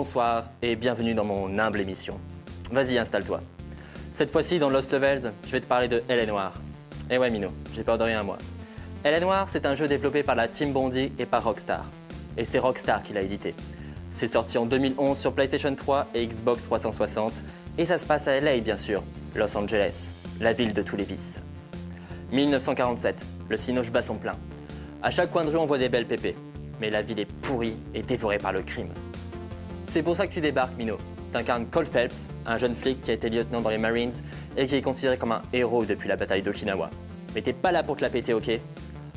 Bonsoir et bienvenue dans mon humble émission. Vas-y, installe-toi. Cette fois-ci, dans Lost Levels, je vais te parler de L.A. Noire. Eh ouais, Mino, j'ai peur de rien, moi. L.A. Noire, c'est un jeu développé par la Team Bondi et par Rockstar. Et c'est Rockstar qui l'a édité. C'est sorti en 2011 sur PlayStation 3 et Xbox 360, et ça se passe à L.A. bien sûr, Los Angeles, la ville de tous les vices. 1947, le cinoche bat son plein. À chaque coin de rue, on voit des belles pépées, mais la ville est pourrie et dévorée par le crime. C'est pour ça que tu débarques, Mino. T'incarnes Cole Phelps, un jeune flic qui a été lieutenant dans les Marines et qui est considéré comme un héros depuis la bataille d'Okinawa. Mais t'es pas là pour te la péter, ok?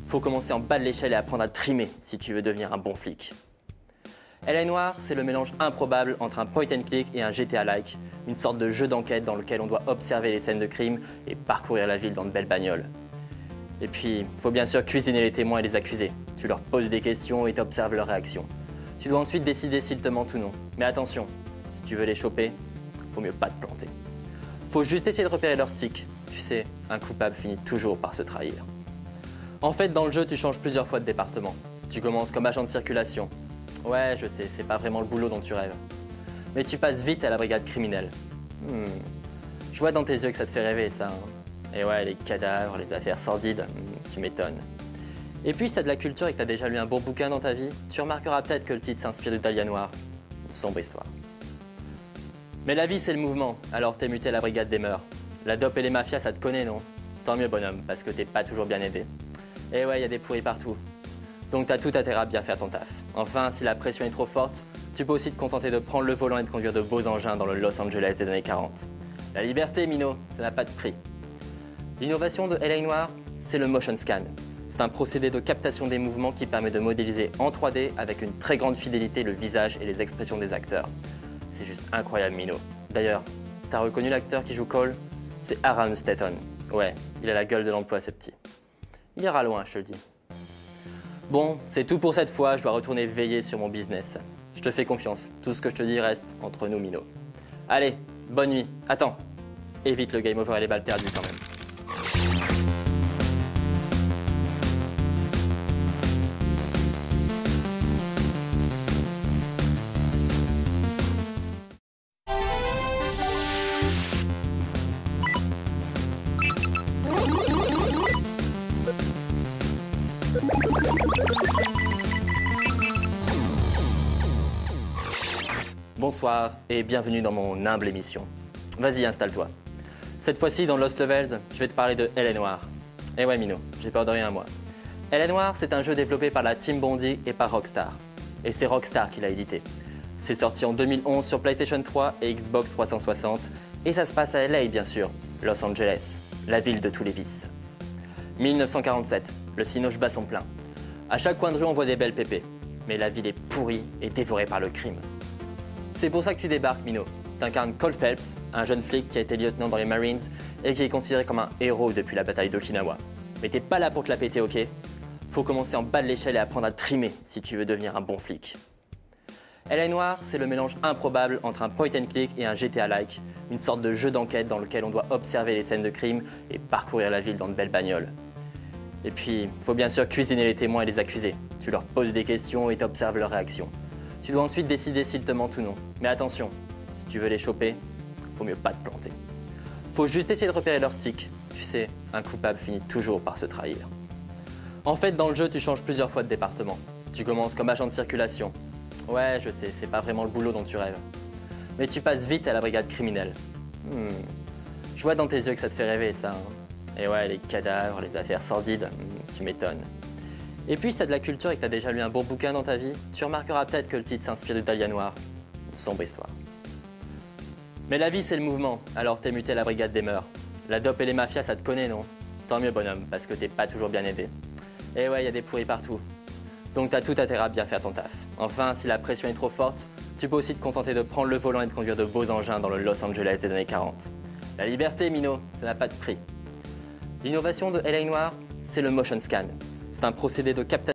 Faut commencer en bas de l'échelle et apprendre à trimer si tu veux devenir un bon flic. L.A. Noire, c'est le mélange improbable entre un point and click et un GTA-like, une sorte de jeu d'enquête dans lequel on doit observer les scènes de crime et parcourir la ville dans de belles bagnoles. Et puis, faut bien sûr cuisiner les témoins et les accusés. Tu leur poses des questions et t'observes leurs réactions. Tu dois ensuite décider s'ils te mentent ou non. Mais attention, si tu veux les choper, faut mieux pas te planter. Faut juste essayer de repérer leurs tics. Tu sais, un coupable finit toujours par se trahir. En fait, dans le jeu, tu changes plusieurs fois de département. Tu commences comme agent de circulation. Ouais, je sais, c'est pas vraiment le boulot dont tu rêves. Mais tu passes vite à la brigade criminelle. Je vois dans tes yeux que ça te fait rêver, ça. Et ouais, les cadavres, les affaires sordides, tu m'étonnes. Et puis, si t'as de la culture et que t'as déjà lu un bon bouquin dans ta vie, tu remarqueras peut-être que le titre s'inspire de Dahlia Noire. Une sombre histoire. Mais la vie, c'est le mouvement, alors t'es muté à la brigade des mœurs. La dope et les mafias, ça te connaît, non? Tant mieux, bonhomme, parce que t'es pas toujours bien aidé. Et ouais, y a des pourris partout. Donc t'as tout intérêt à bien faire ton taf. Enfin, si la pression est trop forte, tu peux aussi te contenter de prendre le volant et de conduire de beaux engins dans le Los Angeles des années 40. La liberté, Mino, ça n'a pas de prix. L'innovation de L.A. Noire, c'est le motion scan. C'est un procédé de captation des mouvements qui permet de modéliser en 3D avec une très grande fidélité le visage et les expressions des acteurs. C'est juste incroyable, Mino. D'ailleurs, t'as reconnu l'acteur qui joue Cole? C'est Aaron Staton. Ouais, il a la gueule de l'emploi, ce petit. Il ira loin, je te le dis. Bon, c'est tout pour cette fois, je dois retourner veiller sur mon business. Je te fais confiance, tout ce que je te dis reste entre nous, Mino. Allez, bonne nuit. Attends, évite le game over et les balles perdues quand même. Bonsoir et bienvenue dans mon humble émission. Vas-y, installe-toi. Cette fois-ci, dans Lost Levels, je vais te parler de L.A. Noire. Eh ouais, Mino, j'ai peur de rien, moi. L.A. Noire, c'est un jeu développé par la Team Bondi et par Rockstar. Et c'est Rockstar qui l'a édité. C'est sorti en 2011 sur PlayStation 3 et Xbox 360, et ça se passe à L.A. bien sûr, Los Angeles, la ville de tous les vices. 1947, le cinoche bat son plein. À chaque coin de rue, on voit des belles pépées, mais la ville est pourrie et dévorée par le crime. C'est pour ça que tu débarques, Mino. T'incarnes Cole Phelps, un jeune flic qui a été lieutenant dans les Marines et qui est considéré comme un héros depuis la bataille d'Okinawa. Mais t'es pas là pour te la péter, ok? Faut commencer en bas de l'échelle et apprendre à trimer si tu veux devenir un bon flic. L.A. Noire, c'est le mélange improbable entre un point and click et un GTA-like, une sorte de jeu d'enquête dans lequel on doit observer les scènes de crime et parcourir la ville dans de belles bagnoles. Et puis, faut bien sûr cuisiner les témoins et les accusés. Tu leur poses des questions et t'observes leurs réactions. Tu dois ensuite décider s'ils te mentent ou non. Mais attention, si tu veux les choper, faut mieux pas te planter. Faut juste essayer de repérer leurs tics. Tu sais, un coupable finit toujours par se trahir. En fait, dans le jeu, tu changes plusieurs fois de département. Tu commences comme agent de circulation. Ouais, je sais, c'est pas vraiment le boulot dont tu rêves. Mais tu passes vite à la brigade criminelle. Je vois dans tes yeux que ça te fait rêver, ça. Et ouais, les cadavres, les affaires sordides, tu m'étonnes. Et puis, si t'as de la culture et que t'as déjà lu un bon bouquin dans ta vie, tu remarqueras peut-être que le titre s'inspire de Dahlia Noire. Une sombre histoire. Mais la vie, c'est le mouvement, alors t'es muté à la brigade des mœurs. La dope et les mafias, ça te connaît, non? Tant mieux, bonhomme, parce que t'es pas toujours bien aidé. Et ouais, y a des pourris partout. Donc t'as tout intérêt à bien faire ton taf. Enfin, si la pression est trop forte, tu peux aussi te contenter de prendre le volant et de conduire de beaux engins dans le Los Angeles des années 40. La liberté, Mino, ça n'a pas de prix. L'innovation de L.A. Noire, c'est le motion scan. C'est un procédé de captation